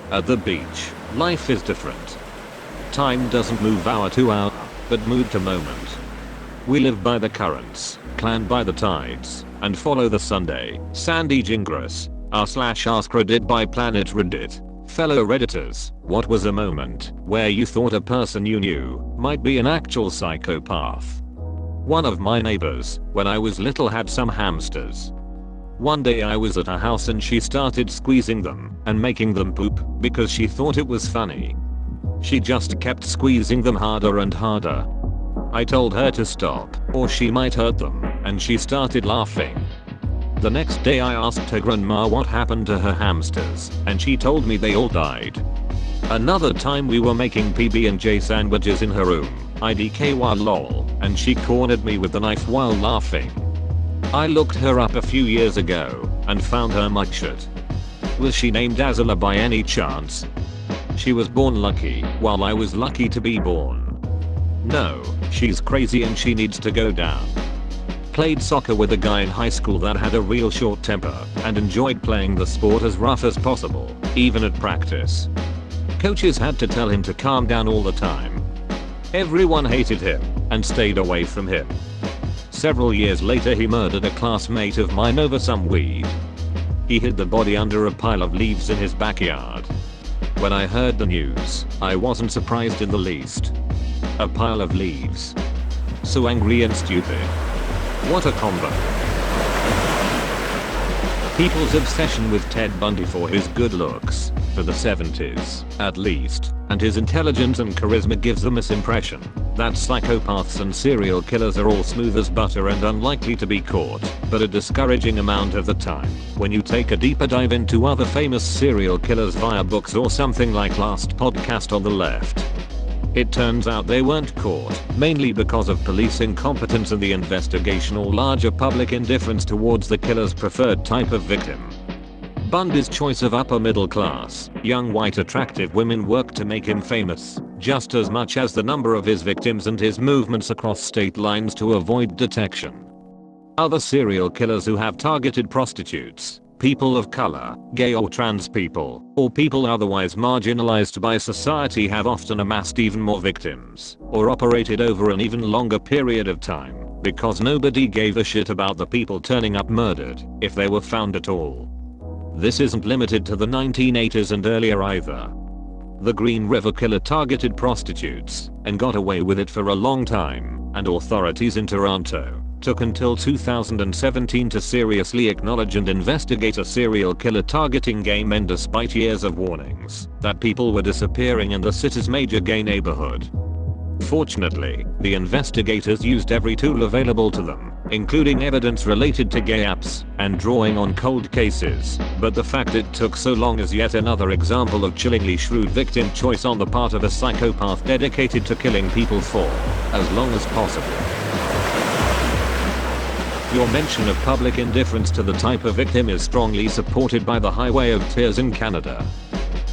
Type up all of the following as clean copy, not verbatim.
At the beach, life is different. Time doesn't move hour to hour, but mood to moment. We live by the currents, clan by the tides, and follow the Sunday. Sandy Gingras, r/r credited by Planet Reddit. Fellow Redditors, what was a moment where you thought a person you knew might be an actual psychopath? One of my neighbors, when I was little, had some hamsters. One day I was at her house and she started squeezing them and making them poop because she thought it was funny. She just kept squeezing them harder and harder. I told her to stop or she might hurt them, and she started laughing. The next day I asked her grandma what happened to her hamsters, and she told me they all died. Another time we were making PB&J sandwiches in her room, IDK while lol, and she cornered me with the knife while laughing. I looked her up a few years ago and found her mugshot. Was she named Azala by any chance? She was born lucky, while I was lucky to be born. No, she's crazy and she needs to go down. Played soccer with a guy in high school that had a real short temper and enjoyed playing the sport as rough as possible, even at practice. Coaches had to tell him to calm down all the time. Everyone hated him and stayed away from him. Several years later he murdered a classmate of mine over some weed. He hid the body under a pile of leaves in his backyard. When I heard the news, I wasn't surprised in the least. A pile of leaves. So angry and stupid. What a combo. People's obsession with Ted Bundy for his good looks, for the 70s, at least, and his intelligence and charisma gives the misimpression that psychopaths and serial killers are all smooth as butter and unlikely to be caught, but a discouraging amount of the time, when you take a deeper dive into other famous serial killers via books or something like last podcast on the left, it turns out they weren't caught, mainly because of police incompetence and the investigation or larger public indifference towards the killer's preferred type of victim. Bundy's choice of upper middle class, young white attractive women worked to make him famous, just as much as the number of his victims and his movements across state lines to avoid detection. Other serial killers who have targeted prostitutes, people of color, gay or trans people, or people otherwise marginalized by society have often amassed even more victims, or operated over an even longer period of time, because nobody gave a shit about the people turning up murdered, if they were found at all. This isn't limited to the 1980s and earlier either. The Green River Killer targeted prostitutes and got away with it for a long time, and authorities in Toronto took until 2017 to seriously acknowledge and investigate a serial killer targeting gay men despite years of warnings that people were disappearing in the city's major gay neighborhood. Fortunately, the investigators used every tool available to them, including evidence related to gay apps and drawing on cold cases, but the fact it took so long is yet another example of chillingly shrewd victim choice on the part of a psychopath dedicated to killing people for as long as possible. Your mention of public indifference to the type of victim is strongly supported by the Highway of Tears in Canada.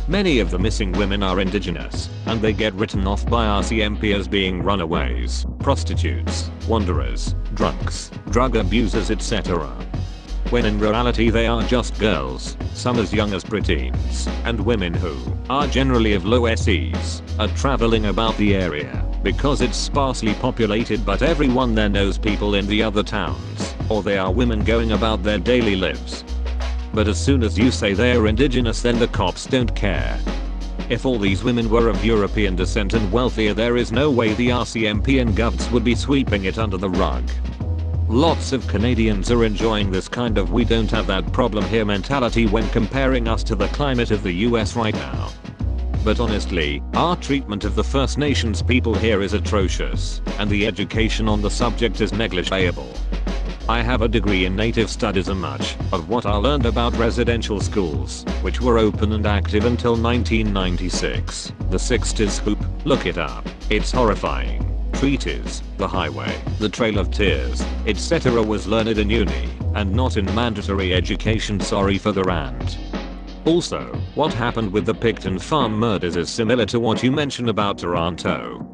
Many of the missing women are indigenous, and they get written off by RCMP as being runaways, prostitutes, wanderers, drunks, drug abusers, etc. When in reality they are just girls, some as young as preteens, and women who are generally of low SEs, are traveling about the area because it's sparsely populated but everyone there knows people in the other towns, or they are women going about their daily lives. But as soon as you say they're indigenous, then the cops don't care. If all these women were of European descent and wealthier, there is no way the RCMP and govs would be sweeping it under the rug. Lots of Canadians are enjoying this kind of "we don't have that problem here" mentality when comparing us to the climate of the US right now. But honestly, our treatment of the First Nations people here is atrocious, and the education on the subject is negligible. I have a degree in Native Studies, and much of what I learned about residential schools, which were open and active until 1996, the 60s scoop, look it up, it's horrifying. Treatise, The Highway, The Trail of Tears, etc. was learned in uni, and not in mandatory education, sorry for the rant. Also, what happened with the Picton Farm murders is similar to what you mentioned about Toronto.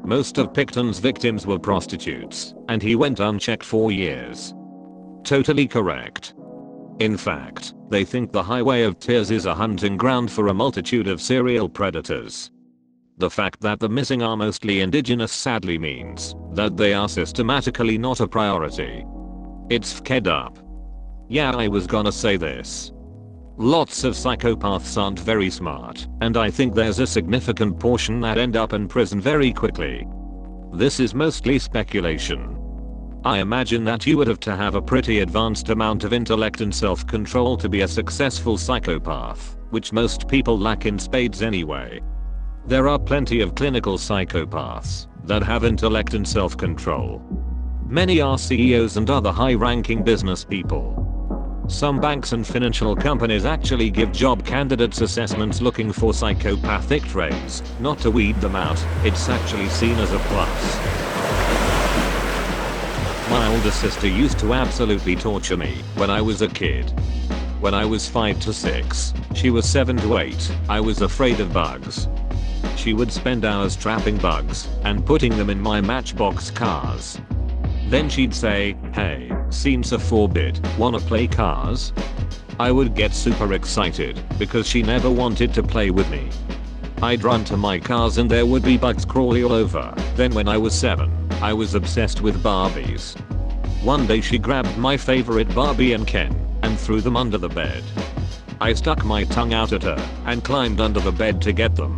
Most of Picton's victims were prostitutes, and he went unchecked for years. Totally correct. In fact, they think the Highway of Tears is a hunting ground for a multitude of serial predators. The fact that the missing are mostly indigenous sadly means that they are systematically not a priority. It's fed up. Yeah, I was gonna say this. Lots of psychopaths aren't very smart, and I think there's a significant portion that end up in prison very quickly. This is mostly speculation. I imagine that you would have to have a pretty advanced amount of intellect and self-control to be a successful psychopath, which most people lack in spades anyway. There are plenty of clinical psychopaths that have intellect and self-control. Many are CEOs and other high-ranking business people. Some banks and financial companies actually give job candidates assessments looking for psychopathic traits, not to weed them out, it's actually seen as a plus. My older sister used to absolutely torture me when I was a kid. When I was 5 to 6, she was 7 to 8, I was afraid of bugs. She would spend hours trapping bugs and putting them in my Matchbox cars. Then she'd say, "Hey, seems a 4-bit, wanna play cars?" I would get super excited because she never wanted to play with me. I'd run to my cars and there would be bugs crawling all over. Then when I was 7, I was obsessed with Barbies. One day she grabbed my favorite Barbie and Ken and threw them under the bed. I stuck my tongue out at her and climbed under the bed to get them.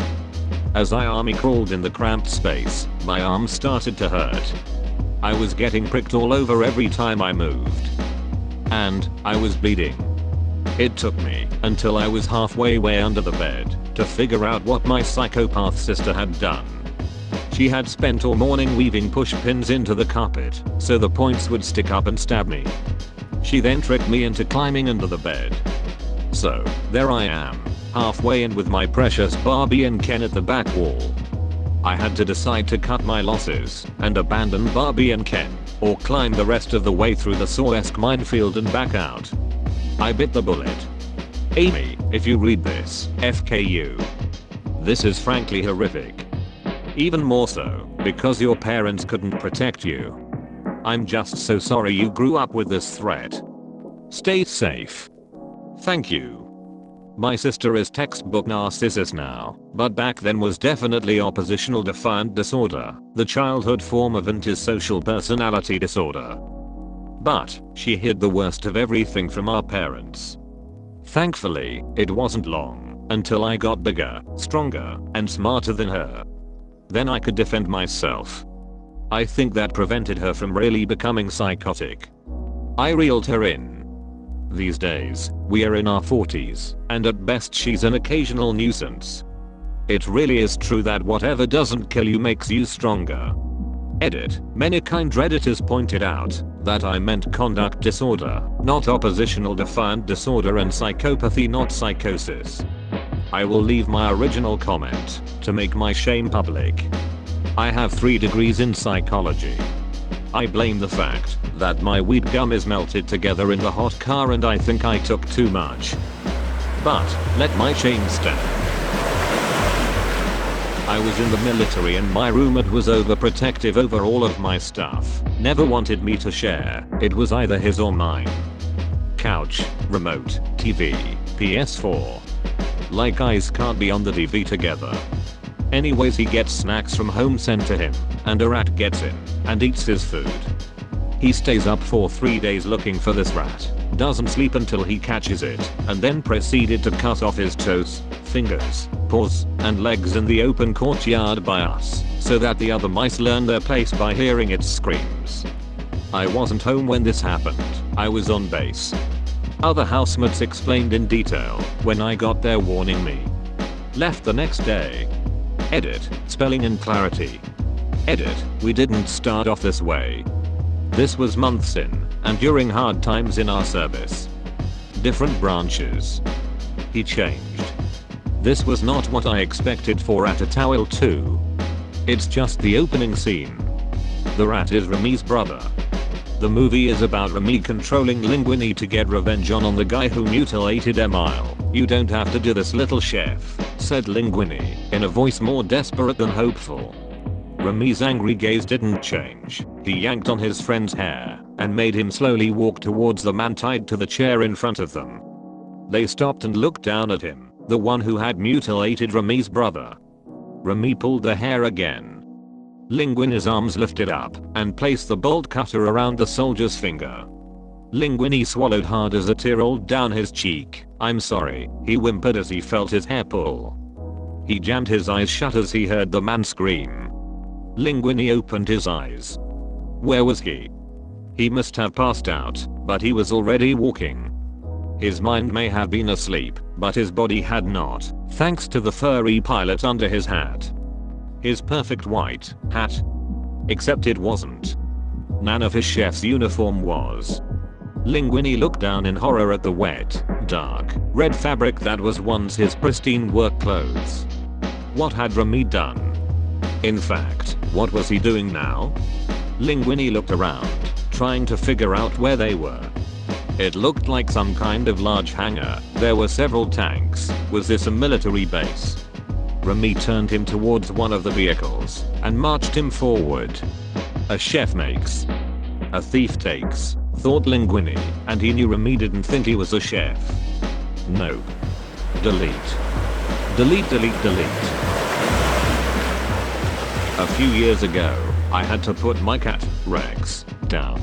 As I army crawled in the cramped space, my arms started to hurt. I was getting pricked all over every time I moved. And I was bleeding. It took me until I was halfway way under the bed to figure out what my psychopath sister had done. She had spent all morning weaving push pins into the carpet so the points would stick up and stab me. She then tricked me into climbing under the bed. So, there I am, halfway in with my precious Barbie and Ken at the back wall. I had to decide to cut my losses and abandon Barbie and Ken, or climb the rest of the way through the Saw-esque minefield and back out. I bit the bullet. Amy, if you read this, FKU. This is frankly horrific. Even more so, because your parents couldn't protect you. I'm just so sorry you grew up with this threat. Stay safe. Thank you. My sister is textbook narcissist now, but back then was definitely oppositional defiant disorder, the childhood form of antisocial personality disorder. But she hid the worst of everything from our parents. Thankfully, it wasn't long until I got bigger, stronger, and smarter than her. Then I could defend myself. I think that prevented her from really becoming psychotic. I reeled her in. These days, we are in our 40s, and at best she's an occasional nuisance. It really is true that whatever doesn't kill you makes you stronger. Edit. Many kind Redditors pointed out that I meant conduct disorder, not oppositional defiant disorder, and psychopathy, not psychosis. I will leave my original comment to make my shame public. I have 3 degrees in psychology. I blame the fact that my weed gum is melted together in the hot car and I think I took too much. But let my shame stand. I was in the military and my roommate was overprotective over all of my stuff. Never wanted me to share. It was either his or mine. Couch, remote, TV, PS4. Like guys can't be on the TV together. Anyways, he gets snacks from home sent to him, and a rat gets in and eats his food. He stays up for 3 days looking for this rat, doesn't sleep until he catches it, and then proceeded to cut off his toes, fingers, paws, and legs in the open courtyard by us, so that the other mice learn their place by hearing its screams. I wasn't home when this happened, I was on base. Other housemates explained in detail when I got there, warning me. Left the next day. Edit. Spelling and clarity. Edit. We didn't start off this way. This was months in, and during hard times in our service. Different branches. He changed. This was not what I expected for Ratatouille 2. It's just the opening scene. The rat is Remy's brother. The movie is about Remy controlling Linguini to get revenge on the guy who mutilated Emile. You don't have to do this, little chef, said Linguini, in a voice more desperate than hopeful. Remy's angry gaze didn't change. He yanked on his friend's hair and made him slowly walk towards the man tied to the chair in front of them. They stopped and looked down at him, the one who had mutilated Remy's brother. Remy pulled the hair again. Linguini's arms lifted up and placed the bolt cutter around the soldier's finger. Linguini swallowed hard as a tear rolled down his cheek. "I'm sorry," he whimpered as he felt his hair pull. He jammed his eyes shut as he heard the man scream. Linguini opened his eyes. Where was he? He must have passed out, but he was already walking. His mind may have been asleep, but his body had not, thanks to the furry pilot under his hat. His perfect white hat. Except it wasn't. None of his chef's uniform was. Linguini looked down in horror at the wet, dark, red fabric that was once his pristine work clothes. What had Remy done? In fact, what was he doing now? Linguini looked around, trying to figure out where they were. It looked like some kind of large hangar. There were several tanks. Was this a military base? Remy turned him towards one of the vehicles and marched him forward. A chef makes. A thief takes, thought Linguini, and he knew Remy didn't think he was a chef. Nope. Delete. Delete, delete, delete. A few years ago, I had to put my cat, Rex, down.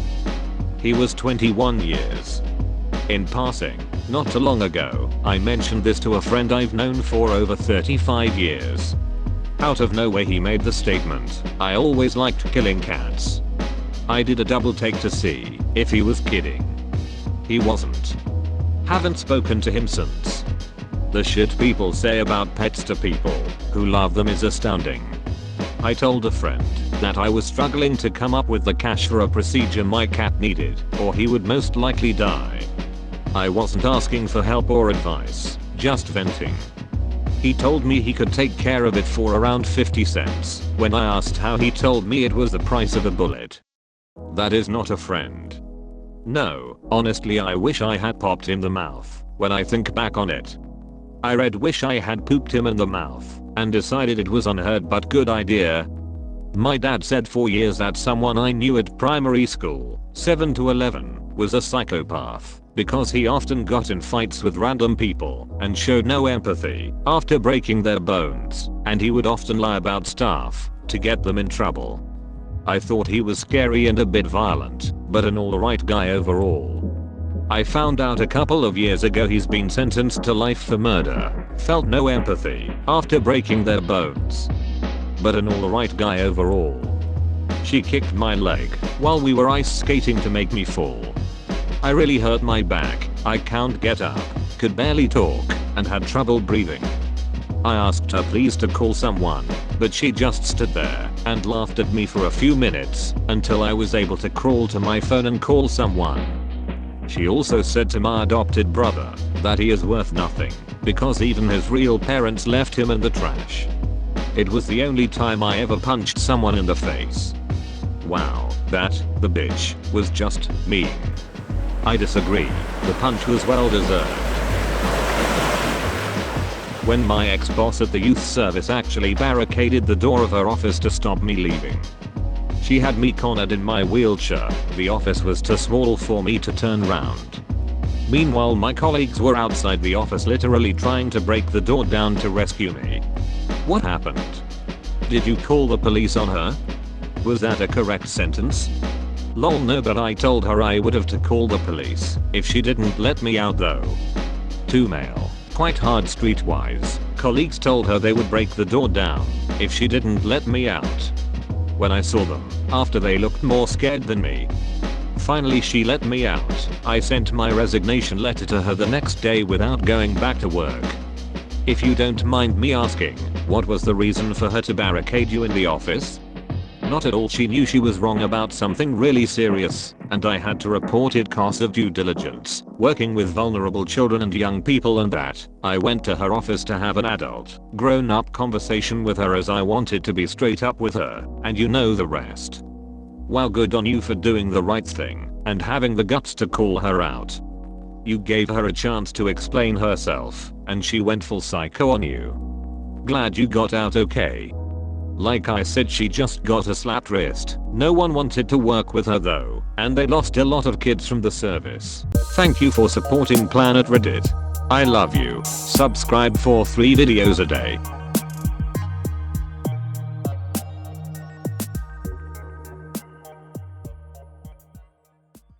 He was 21 years. In passing, not too long ago, I mentioned this to a friend I've known for over 35 years. Out of nowhere he made the statement, "I always liked killing cats." I did a double take to see if he was kidding. He wasn't. Haven't spoken to him since. The shit people say about pets to people who love them is astounding. I told a friend that I was struggling to come up with the cash for a procedure my cat needed, or he would most likely die. I wasn't asking for help or advice, just venting. He told me he could take care of it for around 50 cents. When I asked how, he told me it was the price of a bullet. That is not a friend. No, honestly I wish I had popped him the mouth when I think back on it. I read wish I had pooped him in the mouth and decided it was unheard but good idea. My dad said for years that someone I knew at primary school, 7 to 11, was a psychopath because he often got in fights with random people and showed no empathy after breaking their bones, and he would often lie about stuff to get them in trouble. I thought he was scary and a bit violent, but an alright guy overall. I found out a couple of years ago he's been sentenced to life for murder. Felt no empathy after breaking their bones, but an alright guy overall. She kicked my leg while we were ice skating to make me fall. I really hurt my back. I can't get up, could barely talk, and had trouble breathing. I asked her please to call someone, but she just stood there and laughed at me for a few minutes until I was able to crawl to my phone and call someone. She also said to my adopted brother that he is worth nothing because even his real parents left him in the trash. It was the only time I ever punched someone in the face. Wow, the bitch, was just mean. I disagree. The punch was well deserved. When my ex-boss at the youth service actually barricaded the door of her office to stop me leaving. She had me cornered in my wheelchair. The office was too small for me to turn round. Meanwhile my colleagues were outside the office literally trying to break the door down to rescue me. What happened? Did you call the police on her? Was that a correct sentence? Lol, no, but I told her I would have to call the police if she didn't let me out though. 2 male, quite hard streetwise, colleagues told her they would break the door down if she didn't let me out. When I saw them, after they looked more scared than me. Finally she let me out. I sent my resignation letter to her the next day without going back to work. If you don't mind me asking, what was the reason for her to barricade you in the office? Not at all. She knew she was wrong about something really serious, and I had to report it cause of due diligence, working with vulnerable children and young people, and that I went to her office to have an adult, grown-up conversation with her as I wanted to be straight up with her, and you know the rest. Wow, good on you for doing the right thing and having the guts to call her out. You gave her a chance to explain herself, and she went full psycho on you. Glad you got out okay. Like I said, she just got a slapped wrist. No one wanted to work with her though. And they lost a lot of kids from the service. Thank you for supporting Planet Reddit. I love you. Subscribe for 3 videos a day.